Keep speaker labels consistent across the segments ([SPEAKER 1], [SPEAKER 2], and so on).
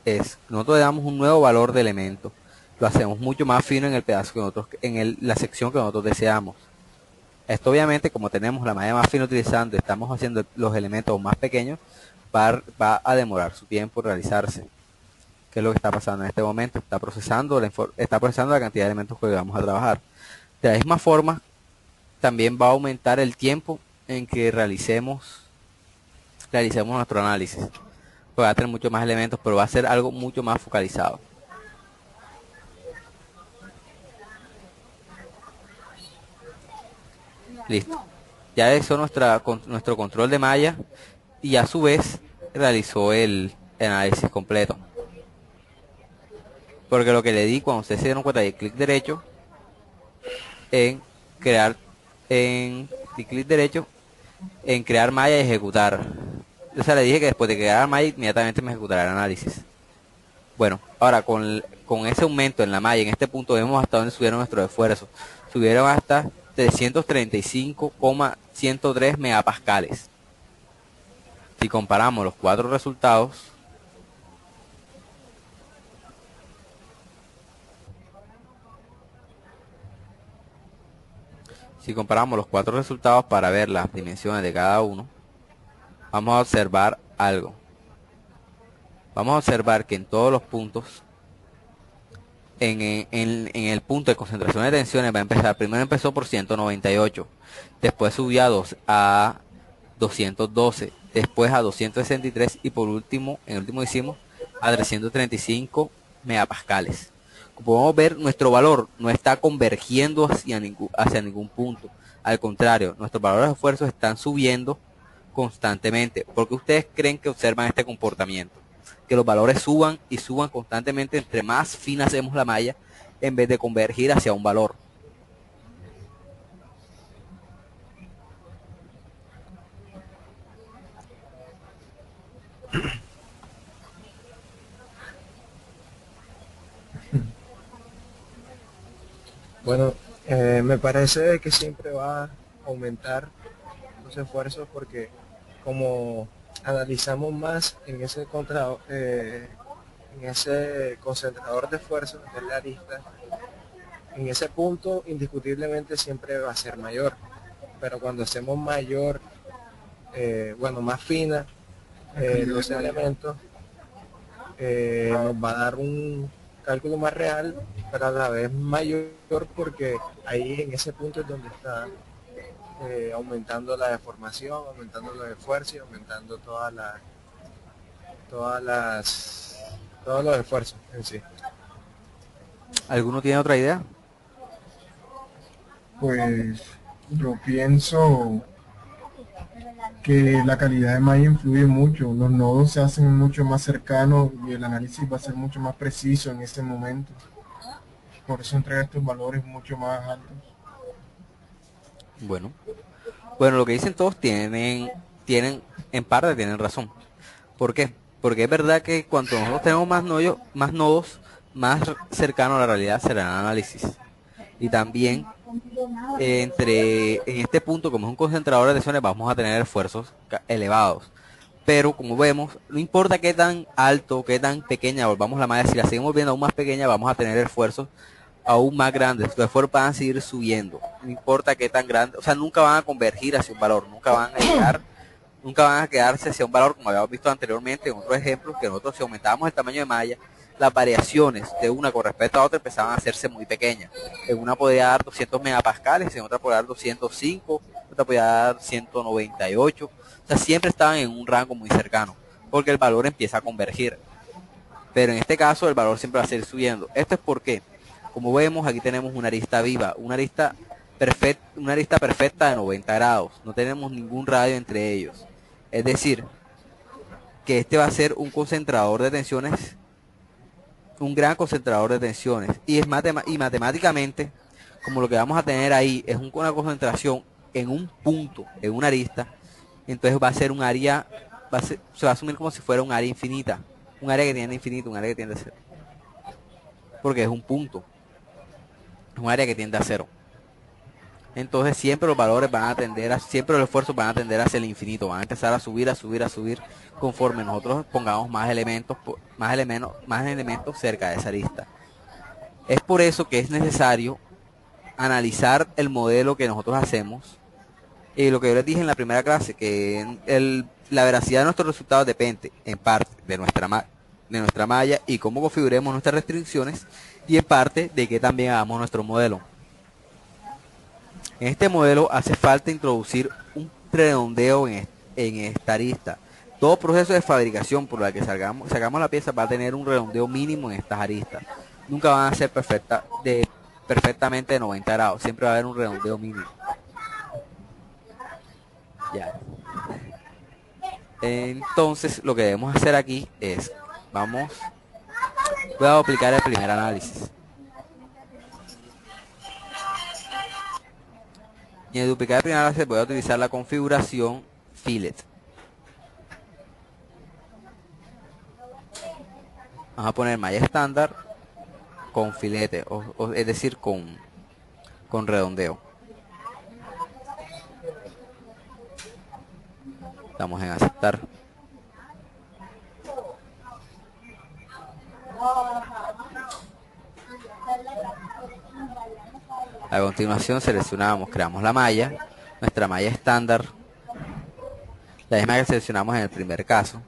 [SPEAKER 1] es, nosotros le damos un nuevo valor de elemento. Lo hacemos mucho más fino en el pedazo que nosotros, la sección que nosotros deseamos. Esto obviamente, como tenemos la malla más fina utilizando, estamos haciendo los elementos más pequeños, va a demorar su tiempo en realizarse. ¿Qué es lo que está pasando en este momento? Está procesando la cantidad de elementos que vamos a trabajar. De la misma forma, también va a aumentar el tiempo en que realicemos nuestro análisis. Pues va a tener muchos más elementos, pero va a ser algo mucho más focalizado. Listo. Ya hizo nuestro control de malla y a su vez realizó el análisis completo. Porque lo que le di cuando ustedes se dieron cuenta de clic derecho en crear, clic derecho en crear malla y ejecutar. O sea, le dije que después de crear malla inmediatamente me ejecutará el análisis. Bueno, ahora con ese aumento en la malla, en este punto vemos hasta dónde subieron nuestros esfuerzos. Subieron hasta 335,103 megapascales. Si comparamos los cuatro resultados, para ver las dimensiones de cada uno, vamos a observar algo. Vamos a observar que en todos los puntos, en el punto de concentración de tensiones va a empezar, primero empezó por 198, después subió a 212, después a 263 y por último, en el último hicimos a 335 megapascales. Como podemos ver, nuestro valor no está convergiendo hacia ningún punto. Al contrario, nuestros valores de esfuerzo están subiendo constantemente. ¿Por qué ustedes creen que observan este comportamiento? Que los valores suban y suban constantemente entre más fina hacemos la malla en vez de convergir hacia un valor.
[SPEAKER 2] Bueno, me parece que siempre va a aumentar los esfuerzos porque como analizamos más en ese concentrador de esfuerzo, que es la arista, en ese punto indiscutiblemente siempre va a ser mayor. Pero cuando hacemos mayor, bueno, más fina los elementos, nos va a dar un cálculo más real, pero a la vez mayor porque ahí en ese punto es donde está aumentando la deformación, aumentando los esfuerzos y aumentando todas las, todos los esfuerzos en sí.
[SPEAKER 1] ¿Alguno tiene otra idea?
[SPEAKER 3] Pues yo pienso que la calidad de malla influye mucho, los nodos se hacen mucho más cercanos y el análisis va a ser mucho más preciso en ese momento. Por eso entrega estos valores mucho más altos.
[SPEAKER 1] Bueno, bueno, lo que dicen todos en parte tienen razón. ¿Por qué? Porque es verdad que cuanto nosotros tenemos más nodos, más cercano a la realidad será el análisis. Y también en este punto, como es un concentrador de tensiones, vamos a tener esfuerzos elevados. Pero como vemos, no importa qué tan alto, qué tan pequeña volvamos la malla, si la seguimos viendo aún más pequeña, vamos a tener esfuerzos aún más grandes. Los esfuerzos van a seguir subiendo. No importa qué tan grande, o sea, nunca van a convergir hacia un valor, nunca van a quedarse hacia un valor como habíamos visto anteriormente en otros ejemplos, que nosotros si aumentábamos el tamaño de malla, las variaciones de una con respecto a otra empezaban a hacerse muy pequeñas. En una podía dar 200 megapascales, en otra podía dar 205, en otra podía dar 198. O sea, siempre estaban en un rango muy cercano, porque el valor empieza a convergir. Pero en este caso el valor siempre va a seguir subiendo. Esto es porque, como vemos, aquí tenemos una arista viva, una arista perfecta de 90 grados. No tenemos ningún radio entre ellos. Es decir, que este va a ser un concentrador de tensiones, un gran concentrador de tensiones. Y matemáticamente, como lo que vamos a tener ahí es una concentración en un punto, en una arista, entonces va a ser un área, se va a asumir como si fuera un área infinita. Un área que tiende a infinito, un área que tiende a cero. Porque es un punto, es un área que tiende a cero. Entonces siempre los valores van a tender a, siempre los esfuerzos van a tender hacia el infinito, van a empezar a subir, a subir, a subir, conforme nosotros pongamos más elementos, más elementos cerca de esa arista. Es por eso que es necesario analizar el modelo que nosotros hacemos. Y lo que yo les dije en la primera clase, que la veracidad de nuestros resultados depende en parte de nuestra malla y cómo configuremos nuestras restricciones, y en parte de que también hagamos nuestro modelo. En este modelo hace falta introducir un redondeo en esta arista. Todo proceso de fabricación por la que sacamos la pieza va a tener un redondeo mínimo en estas aristas. Nunca van a ser perfectamente de 90 grados, siempre va a haber un redondeo mínimo. Ya. Entonces lo que debemos hacer aquí es, voy a aplicar el primer análisis. Y en duplicar el primer análisis voy a utilizar la configuración fillet. Vamos a poner malla estándar con filete, es decir, con redondeo. Damos en aceptar. A continuación seleccionamos, creamos la malla, nuestra malla estándar, la misma que seleccionamos en el primer caso.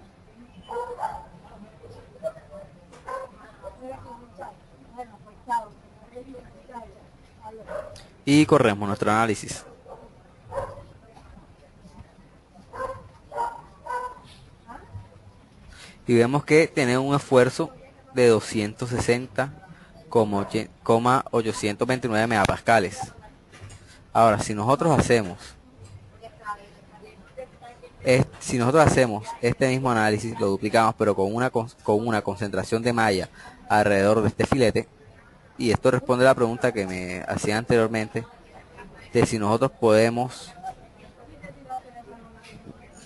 [SPEAKER 1] Y corremos nuestro análisis. Y vemos que tiene un esfuerzo de 260,829 megapascales. Ahora, si nosotros hacemos este mismo análisis, lo duplicamos, pero con una concentración de malla alrededor de este filete, y esto responde a la pregunta que me hacía anteriormente, de si nosotros podemos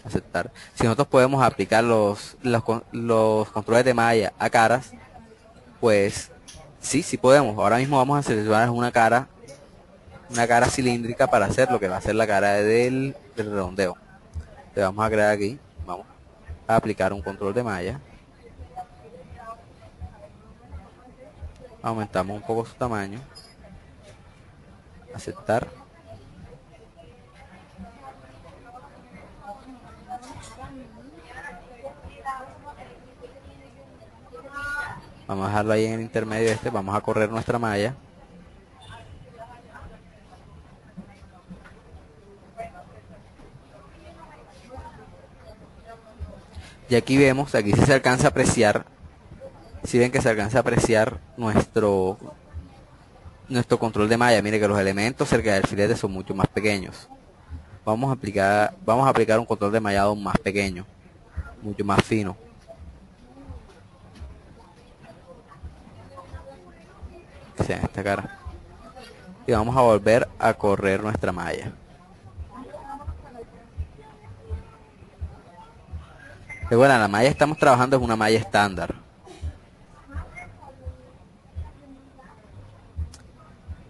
[SPEAKER 1] aceptar, si nosotros podemos aplicar los controles de malla a caras, pues sí podemos. Ahora mismo vamos a seleccionar una cara cilíndrica para hacer lo que va a ser la cara del redondeo. Le vamos a crear aquí, vamos a aplicar un control de malla, aumentamos un poco su tamaño, aceptar. Vamos a dejarlo ahí en el intermedio vamos a correr nuestra malla. Y aquí vemos, aquí sí se alcanza a apreciar, si ven que se alcanza a apreciar nuestro control de malla. Mire que los elementos cerca del filete son mucho más pequeños. Vamos a aplicar un control de mallado más pequeño, mucho más fino. Que sea en esta cara. Y vamos a volver a correr nuestra malla. Recuerden, la malla que estamos trabajando es una malla estándar.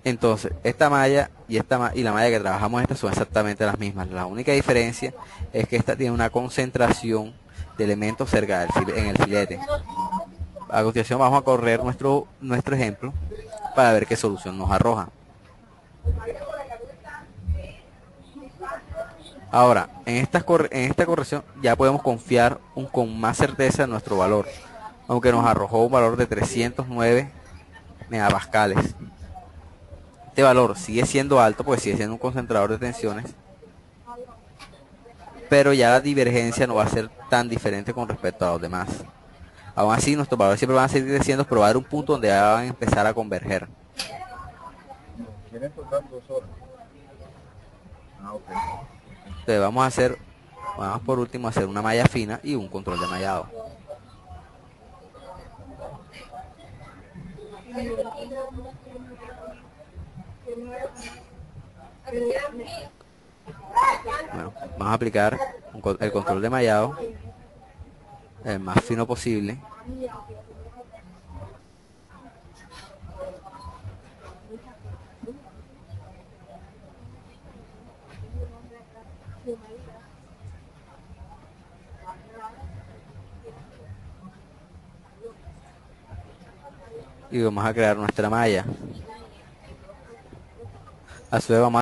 [SPEAKER 1] Entonces, esta malla y la malla que trabajamos son exactamente las mismas. La única diferencia es que esta tiene una concentración de elementos cerca en el filete. A continuación vamos a correr nuestro ejemplo para ver qué solución nos arroja. Ahora, en esta corrección ya podemos confiar con más certeza en nuestro valor, aunque nos arrojó un valor de 309 megapascales. Este valor sigue siendo alto porque sigue siendo un concentrador de tensiones, pero ya la divergencia no va a ser tan diferente con respecto a los demás. Aún así, nuestros valores siempre van a seguir creciendo, pero va a haber un punto donde ya van a empezar a converger. Entonces vamos por último a hacer una malla fina y un control de mallado. Bueno, vamos a aplicar el control de mallado el más fino posible. Y vamos a crear nuestra malla. A su vez vamos a